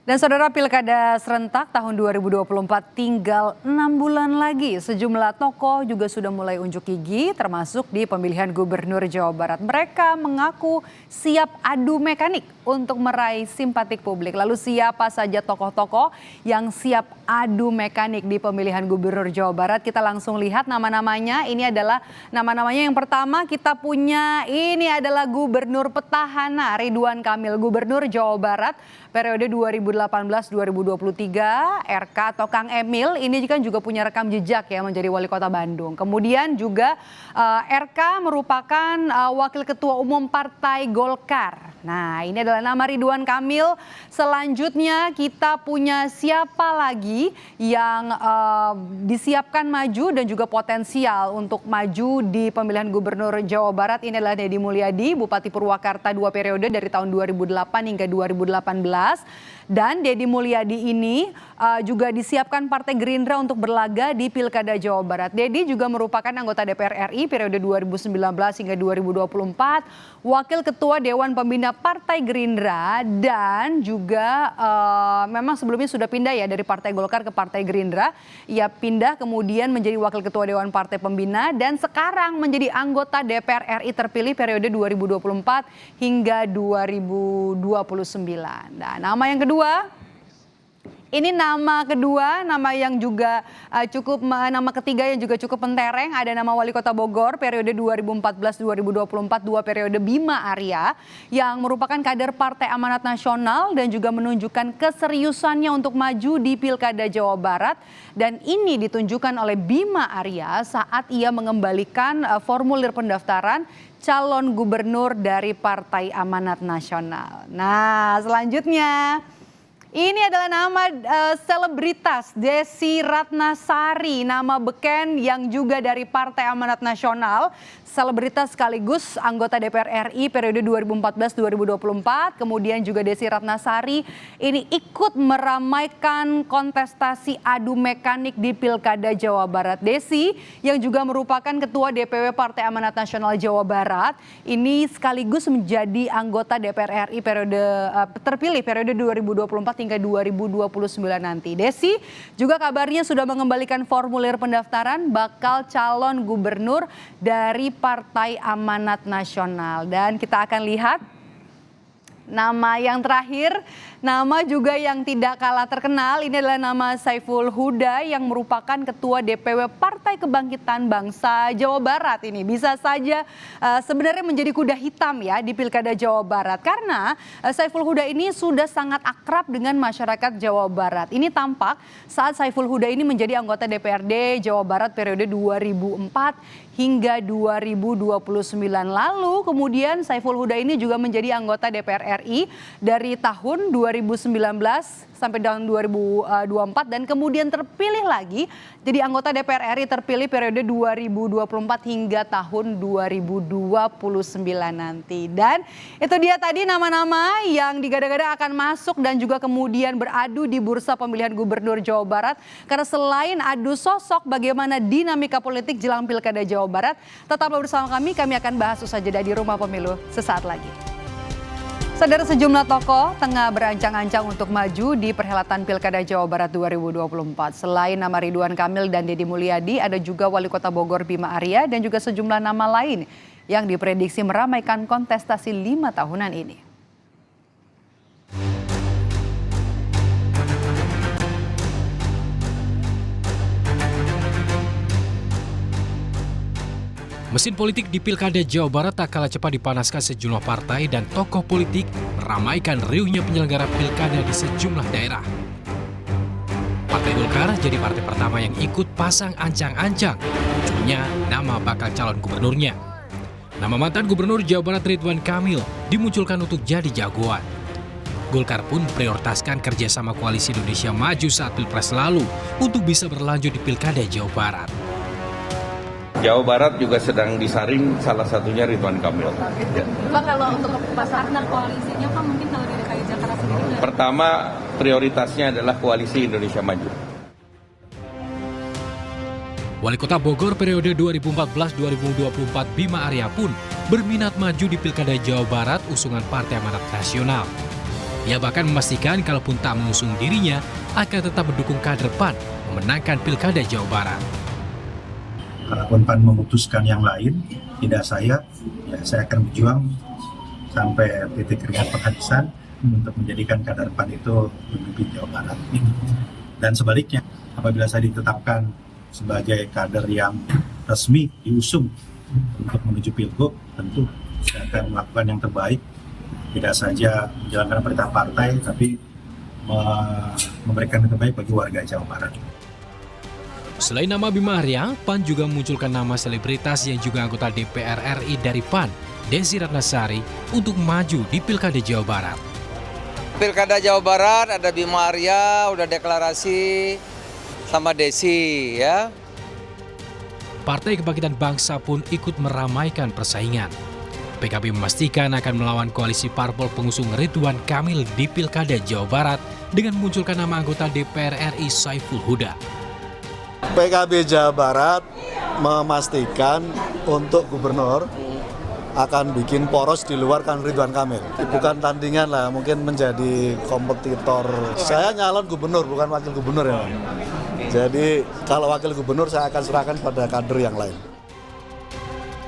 Dan saudara, pilkada serentak tahun 2024 tinggal 6 bulan lagi. Sejumlah tokoh juga sudah mulai unjuk gigi termasuk di pemilihan gubernur Jawa Barat. Mereka mengaku siap adu mekanik untuk meraih simpatik publik. Lalu siapa saja tokoh-tokoh yang siap adu mekanik di pemilihan gubernur Jawa Barat? Kita langsung lihat nama-namanya. Ini adalah nama-namanya. Yang pertama kita punya, ini adalah gubernur petahana Ridwan Kamil, gubernur Jawa Barat periode 2018-2023, RK atau Kang Emil. Ini kan juga punya rekam jejak ya menjadi wali kota Bandung. Kemudian juga RK merupakan wakil ketua umum Partai Golkar. Nah, ini adalah nama Ridwan Kamil. Selanjutnya kita punya siapa lagi yang disiapkan maju dan juga potensial untuk maju di pemilihan gubernur Jawa Barat. Ini adalah Deddy Mulyadi, Bupati Purwakarta 2 periode dari tahun 2008 hingga 2018. Dan Deddy Mulyadi ini juga disiapkan Partai Gerindra untuk berlaga di Pilkada Jawa Barat. Deddy juga merupakan anggota DPR RI periode 2019 hingga 2024, Wakil Ketua Dewan Pembina Partai Gerindra, dan juga memang sebelumnya sudah pindah ya dari Partai Golkar ke Partai Gerindra. Ia pindah kemudian menjadi Wakil Ketua Dewan Partai Pembina dan sekarang menjadi anggota DPR RI terpilih periode 2024 hingga 2029. Nah, nama yang kedua, ini nama kedua, nama yang juga nama ketiga yang juga cukup mentereng, ada nama Wali Kota Bogor periode 2014-2024, 2 periode, Bima Arya, yang merupakan kader Partai Amanat Nasional dan juga menunjukkan keseriusannya untuk maju di Pilkada Jawa Barat. Dan ini ditunjukkan oleh Bima Arya saat ia mengembalikan formulir pendaftaran calon gubernur dari Partai Amanat Nasional. Nah, selanjutnya ini adalah nama selebritas Desy Ratnasari, nama beken yang juga dari Partai Amanat Nasional, selebritas sekaligus anggota DPR RI periode 2014-2024. Kemudian juga Desy Ratnasari ini ikut meramaikan kontestasi adu mekanik di Pilkada Jawa Barat. Desy yang juga merupakan Ketua DPW Partai Amanat Nasional Jawa Barat ini sekaligus menjadi anggota DPR RI periode terpilih periode 2024 hingga 2029 nanti. Desy juga kabarnya sudah mengembalikan formulir pendaftaran bakal calon gubernur dari Partai Amanat Nasional. Dan kita akan lihat nama yang terakhir, nama juga yang tidak kalah terkenal. Ini adalah nama Saiful Huda yang merupakan Ketua DPW Partai Kebangkitan Bangsa Jawa Barat. Ini bisa saja sebenarnya menjadi kuda hitam ya di Pilkada Jawa Barat. Karena Saiful Huda ini sudah sangat akrab dengan masyarakat Jawa Barat. Ini tampak saat Saiful Huda ini menjadi anggota DPRD Jawa Barat periode 2004 hingga 2029. Lalu kemudian Saiful Huda ini juga menjadi anggota DPR RI dari tahun 2019 sampai tahun 2024 dan kemudian terpilih lagi jadi anggota DPR RI terpilih periode 2024 hingga tahun 2029 nanti. Dan itu dia tadi nama-nama yang digadang-gadang akan masuk dan juga kemudian beradu di bursa pemilihan gubernur Jawa Barat. Karena selain adu sosok, bagaimana dinamika politik jelang Pilkada Jawa Barat, tetaplah bersama kami akan bahas usai jeda di Rumah Pemilu sesaat lagi. Saudara, sejumlah tokoh tengah berancang-ancang untuk maju di perhelatan Pilkada Jawa Barat 2024. Selain nama Ridwan Kamil dan Deddy Mulyadi, ada juga Wali Kota Bogor Bima Arya dan juga sejumlah nama lain yang diprediksi meramaikan kontestasi 5 tahunan ini. Mesin politik di Pilkada Jawa Barat tak kalah cepat dipanaskan sejumlah partai dan tokoh politik meramaikan riuhnya penyelenggara pilkada di sejumlah daerah. Partai Golkar jadi partai pertama yang ikut pasang ancang-ancang munculnya nama bakal calon gubernurnya. Nama mantan gubernur Jawa Barat Ridwan Kamil dimunculkan untuk jadi jagoan. Golkar pun prioritaskan kerjasama Koalisi Indonesia Maju saat Pilpres lalu untuk bisa berlanjut di Pilkada Jawa Barat. Jawa Barat juga sedang disaring, salah satunya Ridwan Kamil. Ya. Pak, kalau untuk partner koalisinya Pak, mungkin kalau di DKI Jakarta sendiri? Pertama, prioritasnya adalah Koalisi Indonesia Maju. Wali Kota Bogor periode 2014-2024 Bima Arya pun berminat maju di Pilkada Jawa Barat usungan Partai Amanat Nasional. Ia bahkan memastikan kalaupun tak mengusung dirinya, akan tetap mendukung kader PAN memenangkan Pilkada Jawa Barat. Kalaupun PAN memutuskan yang lain, tidak saya akan berjuang sampai titik keringat penghabisan untuk menjadikan kader PAN itu memimpin Jawa Barat. Dan sebaliknya, apabila saya ditetapkan sebagai kader yang resmi diusung untuk menuju Pilgub, tentu saya akan melakukan yang terbaik, tidak saja menjalankan perintah partai, tapi memberikan yang terbaik bagi warga Jawa Barat. Selain nama Bima Arya, PAN juga memunculkan nama selebritas yang juga anggota DPR RI dari PAN, Desi Ratnasari, untuk maju di Pilkada Jawa Barat. Pilkada Jawa Barat ada Bima Arya, udah deklarasi sama Desi ya. Partai Kebangkitan Bangsa pun ikut meramaikan persaingan. PKB memastikan akan melawan koalisi parpol pengusung Ridwan Kamil di Pilkada Jawa Barat dengan memunculkan nama anggota DPR RI Saiful Huda. PKB Jawa Barat memastikan untuk gubernur akan bikin poros di luar kan Ridwan Kamil. Bukan tandingan lah, mungkin menjadi kompetitor. Saya nyalon gubernur, bukan wakil gubernur ya. Jadi kalau wakil gubernur saya akan serahkan pada kader yang lain.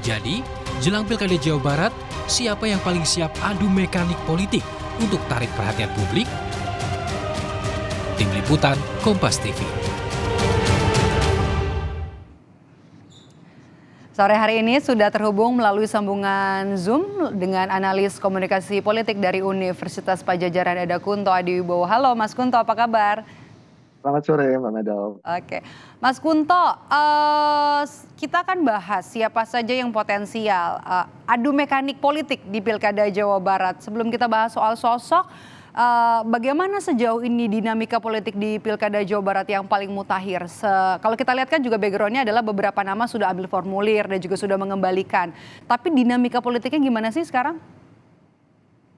Jadi, jelang Pilkada Jawa Barat, siapa yang paling siap adu mekanik politik untuk tarik perhatian publik? Tim Liputan Kompas TV. Sore hari ini sudah terhubung melalui sambungan Zoom dengan analis komunikasi politik dari Universitas Padjadjaran Eda Kunto Adiwibowo. Halo Mas Kunto, apa kabar? Selamat sore Mbak Medal. Oke, Mas Kunto, kita akan bahas siapa saja yang potensial adu mekanik politik di Pilkada Jawa Barat. Sebelum kita bahas soal sosok, bagaimana sejauh ini dinamika politik di Pilkada Jawa Barat yang paling mutakhir? Kalau kita lihat kan juga backgroundnya adalah beberapa nama sudah ambil formulir dan juga sudah mengembalikan. Tapi dinamika politiknya gimana sih sekarang?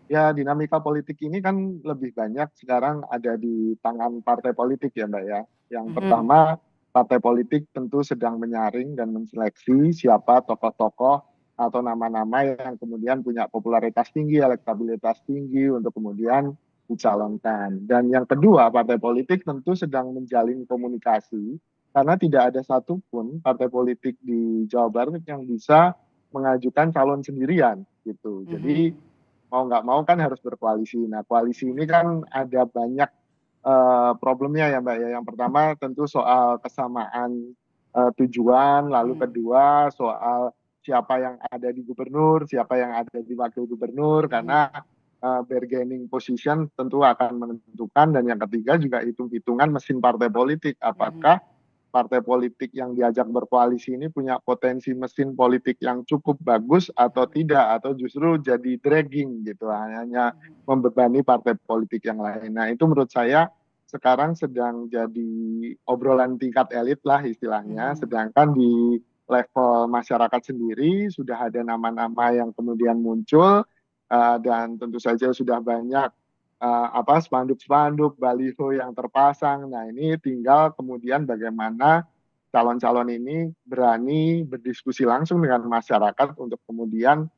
Ya, dinamika politik ini kan lebih banyak sekarang ada di tangan partai politik ya Mbak ya. Yang pertama, partai politik tentu sedang menyaring dan menseleksi siapa tokoh-tokoh atau nama-nama yang kemudian punya popularitas tinggi, elektabilitas tinggi untuk kemudian dicalonkan. Dan yang kedua, partai politik tentu sedang menjalin komunikasi karena tidak ada satupun partai politik di Jawa Barat yang bisa mengajukan calon sendirian gitu. Jadi mau nggak mau kan harus berkoalisi. Nah, koalisi ini kan ada banyak problemnya ya Mbak ya. Yang pertama tentu soal kesamaan tujuan, lalu kedua soal siapa yang ada di gubernur, siapa yang ada di wakil gubernur, karena bargaining position tentu akan menentukan. Dan yang ketiga juga hitung-hitungan mesin partai politik. Apakah partai politik yang diajak berkoalisi ini punya potensi mesin politik yang cukup bagus atau tidak, atau justru jadi dragging gitu, hanya membebani partai politik yang lain. Nah itu menurut saya sekarang sedang jadi obrolan tingkat elit lah istilahnya, sedangkan di level masyarakat sendiri sudah ada nama-nama yang kemudian muncul dan tentu saja sudah banyak spanduk-spanduk, baliho yang terpasang. Nah ini tinggal kemudian bagaimana calon-calon ini berani berdiskusi langsung dengan masyarakat untuk kemudian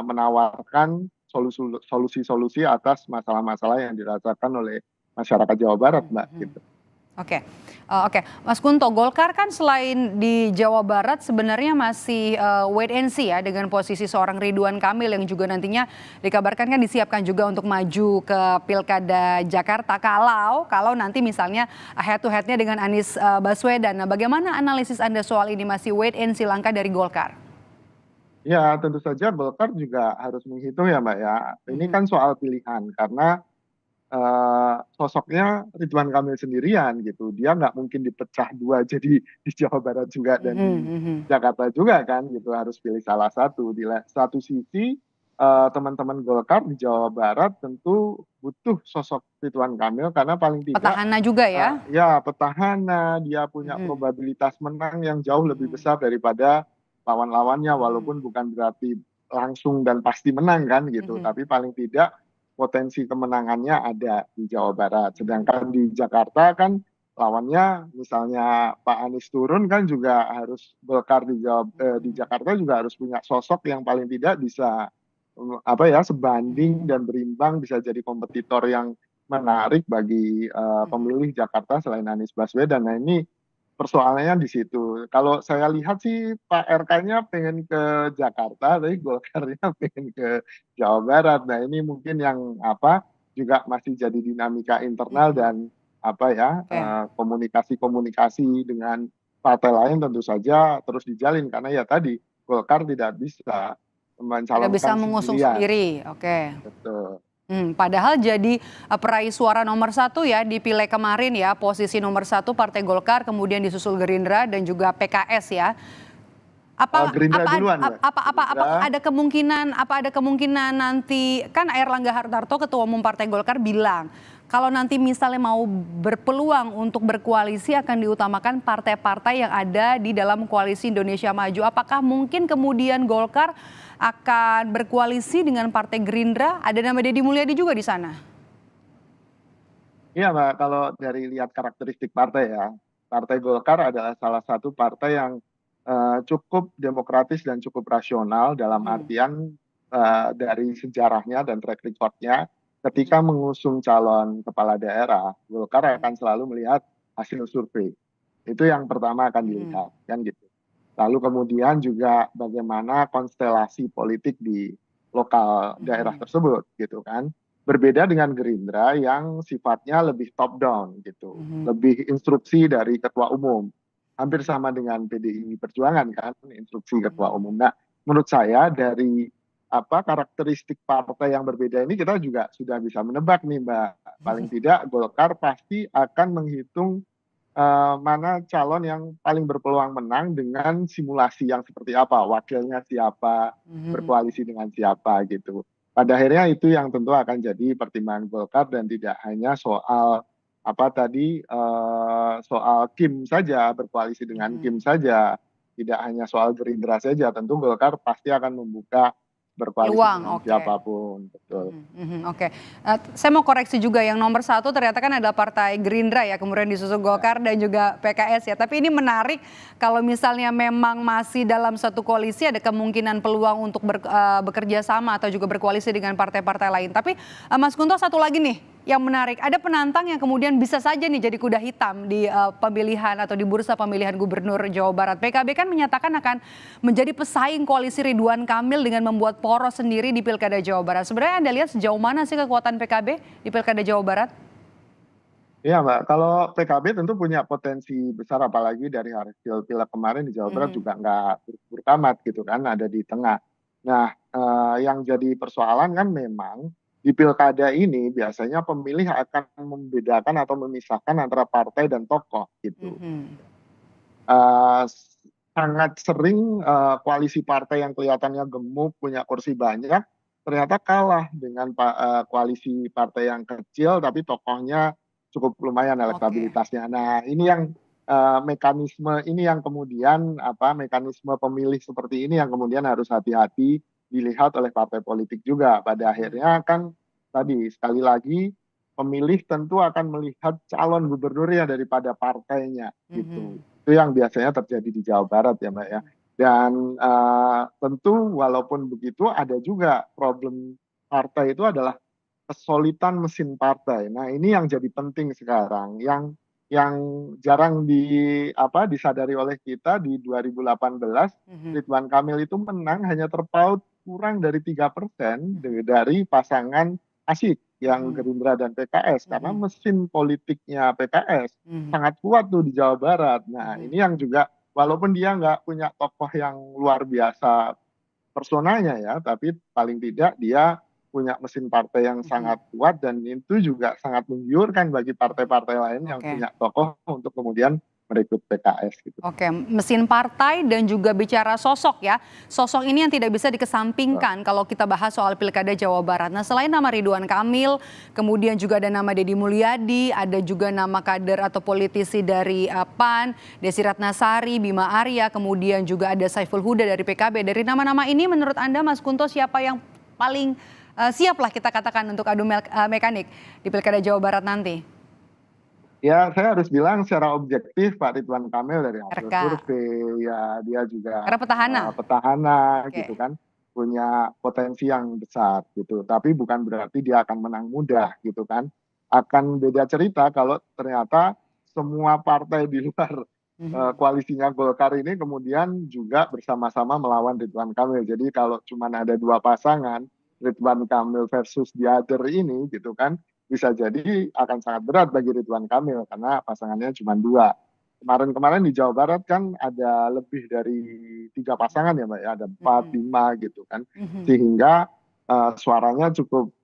menawarkan solusi-solusi atas masalah-masalah yang dirasakan oleh masyarakat Jawa Barat, Mbak. Gitu. Oke, Mas Kunto, Golkar kan selain di Jawa Barat sebenarnya masih wait and see ya dengan posisi seorang Ridwan Kamil yang juga nantinya dikabarkan kan disiapkan juga untuk maju ke Pilkada Jakarta kalau nanti misalnya head to headnya dengan Anies Baswedan. Nah, bagaimana analisis Anda soal ini, masih wait and see langkah dari Golkar? Ya, tentu saja Golkar juga harus menghitung ya Mbak ya. Ini kan soal pilihan karena sosoknya Ridwan Kamil sendirian gitu, dia nggak mungkin dipecah dua jadi di Jawa Barat juga dan di Jakarta juga kan gitu, harus pilih salah satu. Di satu sisi teman-teman Golkar di Jawa Barat tentu butuh sosok Ridwan Kamil karena paling tidak petahana juga ya. Ya petahana, dia punya probabilitas menang yang jauh lebih besar daripada lawan-lawannya, walaupun bukan berarti langsung dan pasti menang kan gitu, tapi paling tidak potensi kemenangannya ada di Jawa Barat. Sedangkan di Jakarta kan lawannya misalnya Pak Anies turun kan juga harus Golkar di Jakarta juga harus punya sosok yang paling tidak bisa apa ya, sebanding dan berimbang, bisa jadi kompetitor yang menarik bagi pemilih Jakarta selain Anies Baswedan. Nah ini persoalannya di situ. Kalau saya lihat sih Pak RK-nya pengen ke Jakarta, tapi Golkarnya pengen ke Jawa Barat. Nah ini mungkin yang apa juga masih jadi dinamika internal dan apa ya Oke. komunikasi-komunikasi dengan partai lain tentu saja terus dijalin karena ya tadi Golkar tidak bisa Tidak bisa mencalonkan mengusung sendirian. sendiri. Oke. Betul. Padahal jadi peraih suara nomor satu ya di Pileg kemarin ya, posisi nomor satu Partai Golkar, kemudian disusul Gerindra dan juga PKS ya. Gerindra duluan, Mbak. Apa ada kemungkinan nanti kan Airlangga Hartarto Ketua Umum Partai Golkar bilang kalau nanti misalnya mau berpeluang untuk berkoalisi akan diutamakan partai-partai yang ada di dalam koalisi Indonesia Maju. Apakah mungkin kemudian Golkar akan berkoalisi dengan Partai Gerindra? Ada nama Deddy Mulyadi juga di sana. Iya Mbak, kalau dari lihat karakteristik partai ya, Partai Golkar adalah salah satu partai yang cukup demokratis dan cukup rasional dalam artian dari sejarahnya dan track record-nya ketika mengusung calon kepala daerah, Golkar akan selalu melihat hasil survei. Itu yang pertama akan dilihat, kan gitu. Lalu kemudian juga bagaimana konstelasi politik di lokal daerah tersebut, gitu kan. Berbeda dengan Gerindra yang sifatnya lebih top down gitu, lebih instruksi dari ketua umum. Hampir sama dengan PDI Perjuangan kan, instruksi ketua umum. Nah, menurut saya dari apa karakteristik partai yang berbeda ini kita juga sudah bisa menebak nih Mbak. Paling tidak Golkar pasti akan menghitung mana calon yang paling berpeluang menang dengan simulasi yang seperti apa, wakilnya siapa, berkoalisi dengan siapa gitu. Pada akhirnya itu yang tentu akan jadi pertimbangan Golkar dan tidak hanya soal apa tadi soal Kim saja, berkoalisi dengan Kim saja, tidak hanya soal Gerindra saja, tentu Golkar pasti akan membuka berkoalisi Peluang, dengan oke. siapapun, betul. Oke. Saya mau koreksi juga yang nomor satu ternyata kan adalah Partai Gerindra ya, kemudian disusul Golkar dan juga PKS ya. Tapi ini menarik kalau misalnya memang masih dalam satu koalisi ada kemungkinan peluang untuk bekerja sama atau juga berkoalisi dengan partai-partai lain. Tapi Mas Gunto satu lagi nih yang menarik, ada penantang yang kemudian bisa saja nih jadi kuda hitam di pemilihan atau di bursa pemilihan gubernur Jawa Barat. PKB kan menyatakan akan menjadi pesaing koalisi Ridwan Kamil dengan membuat poros sendiri di Pilkada Jawa Barat. Sebenarnya Anda lihat sejauh mana sih kekuatan PKB di Pilkada Jawa Barat? Iya Mbak, kalau PKB tentu punya potensi besar apalagi dari hasil pileg kemarin di Jawa Barat juga nggak buruk amat gitu kan, ada di tengah. Nah, yang jadi persoalan kan memang di pilkada ini biasanya pemilih akan membedakan atau memisahkan antara partai dan tokoh gitu. Sangat sering koalisi partai yang kelihatannya gemuk, punya kursi banyak, ternyata kalah dengan koalisi partai yang kecil tapi tokohnya cukup lumayan elektabilitasnya. Nah, ini yang mekanisme ini yang kemudian mekanisme pemilih seperti ini yang kemudian harus hati-hati dilihat oleh partai politik juga. Pada akhirnya kan tadi sekali lagi pemilih tentu akan melihat calon gubernurnya daripada partainya gitu. Itu yang biasanya terjadi di Jawa Barat ya Mbak ya. Dan tentu walaupun begitu ada juga problem partai itu adalah kesulitan mesin partai. Nah, ini yang jadi penting sekarang, yang jarang disadari oleh kita di 2018, Ridwan Kamil itu menang hanya terpaut kurang dari 3% dari pasangan Asyik yang Gerindra dan PKS karena mesin politiknya PKS sangat kuat tuh di Jawa Barat. Nah, ini yang juga walaupun dia nggak punya tokoh yang luar biasa personanya ya, tapi paling tidak dia punya mesin partai yang sangat kuat dan itu juga sangat menggiurkan bagi partai-partai lain yang punya tokoh untuk kemudian merekrut PKS gitu. Oke, mesin partai dan juga bicara sosok ya. Sosok ini yang tidak bisa dikesampingkan kalau kita bahas soal Pilkada Jawa Barat. Nah, selain nama Ridwan Kamil, kemudian juga ada nama Deddy Mulyadi, ada juga nama kader atau politisi dari PAN, Desi Ratnasari, Bima Arya, kemudian juga ada Saiful Huda dari PKB. Dari nama-nama ini menurut Anda Mas Kunto siapa yang paling siap lah kita katakan untuk adu mekanik di Pilkada Jawa Barat nanti? Ya, saya harus bilang secara objektif Pak Ridwan Kamil dari hasil survei, ya dia juga karena petahana petahana Oke. gitu kan, punya potensi yang besar gitu. Tapi bukan berarti dia akan menang mudah gitu kan. Akan beda cerita kalau ternyata semua partai di luar koalisinya Golkar ini kemudian juga bersama-sama melawan Ridwan Kamil. Jadi kalau cuma ada dua pasangan, Ridwan Kamil versus the other ini gitu kan, bisa jadi akan sangat berat bagi Ridwan Kamil karena pasangannya cuma dua. Kemarin-kemarin di Jawa Barat kan ada lebih dari 3 pasangan ya Mbak ya, ada 4, 5 gitu kan. Sehingga suaranya cukup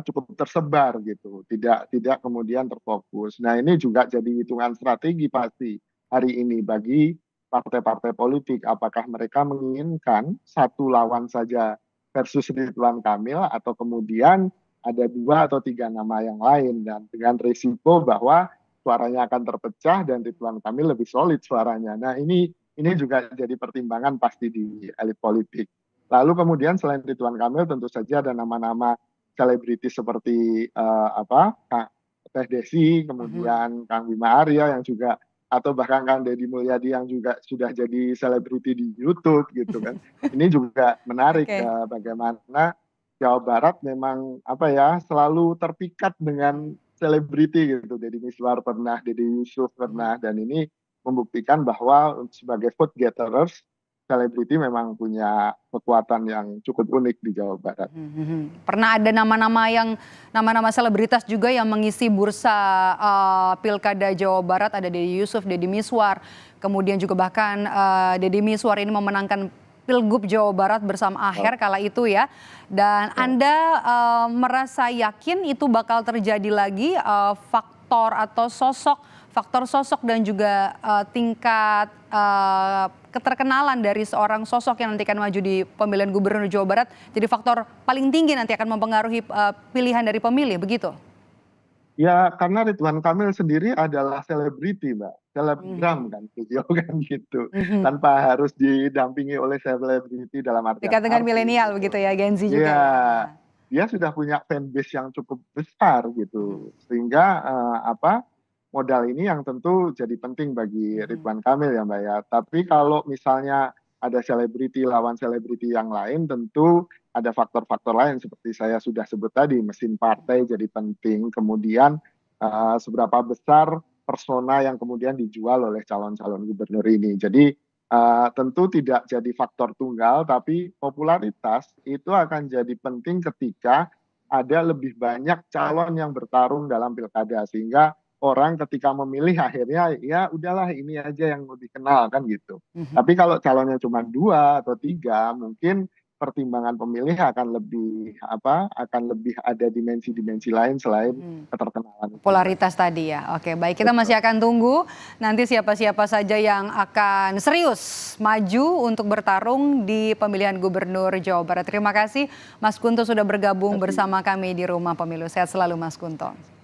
cukup tersebar gitu, tidak kemudian terfokus. Nah, ini juga jadi hitungan strategi pasti hari ini bagi partai-partai politik, apakah mereka menginginkan satu lawan saja versus Ridwan Kamil atau kemudian ada 2 atau 3 nama yang lain, dan dengan risiko bahwa suaranya akan terpecah dan Ridwan Kamil lebih solid suaranya. Nah, ini juga jadi pertimbangan pasti di elit politik. Lalu kemudian selain Ridwan Kamil tentu saja ada nama-nama selebritis seperti Teh Desi, kemudian Kang Bima Arya yang juga, atau bahkan Kang Deddy Mulyadi yang juga sudah jadi selebriti di YouTube gitu kan. Ini juga menarik bagaimana Jawa Barat memang selalu terpikat dengan selebriti gitu. Deddy Miswar pernah, Deddy Yusuf pernah, dan ini membuktikan bahwa sebagai vote gatherers, selebriti memang punya kekuatan yang cukup unik di Jawa Barat. Pernah ada nama-nama selebritas juga yang mengisi bursa Pilkada Jawa Barat, ada Deddy Yusuf, Deddy Miswar, kemudian juga bahkan Deddy Miswar ini memenangkan Pilgub Jawa Barat bersama Aher kala itu ya. Dan Anda merasa yakin itu bakal terjadi lagi, faktor sosok dan juga tingkat keterkenalan dari seorang sosok yang nanti akan maju di pemilihan gubernur Jawa Barat jadi faktor paling tinggi nanti akan mempengaruhi pilihan dari pemilih, begitu? Ya, karena Ridwan Kamil sendiri adalah selebriti, Mbak. Selebgram kan, beliau kan gitu. Tanpa harus didampingi oleh selebriti dalam artian Dikatakan milenial begitu ya, Gen Z juga. Ya, dia sudah punya fanbase yang cukup besar gitu. Sehingga modal ini yang tentu jadi penting bagi Ridwan Kamil ya Mbak ya. Tapi kalau misalnya ada selebriti lawan selebriti yang lain, tentu ada faktor-faktor lain seperti saya sudah sebut tadi, mesin partai jadi penting, kemudian seberapa besar persona yang kemudian dijual oleh calon-calon gubernur ini. Jadi tentu tidak jadi faktor tunggal, tapi popularitas itu akan jadi penting ketika ada lebih banyak calon yang bertarung dalam pilkada, sehingga orang ketika memilih akhirnya ya udahlah ini aja yang lebih kenal kan gitu. Tapi kalau calonnya cuma 2 atau 3, mungkin pertimbangan pemilih akan lebih ada dimensi-dimensi lain selain keterkenalan. Popularitas tadi ya. Oke, baik, kita masih akan tunggu nanti siapa-siapa saja yang akan serius maju untuk bertarung di pemilihan gubernur Jawa Barat. Terima kasih Mas Kunto sudah bergabung bersama kami di Rumah Pemilu. Sehat selalu Mas Kunto.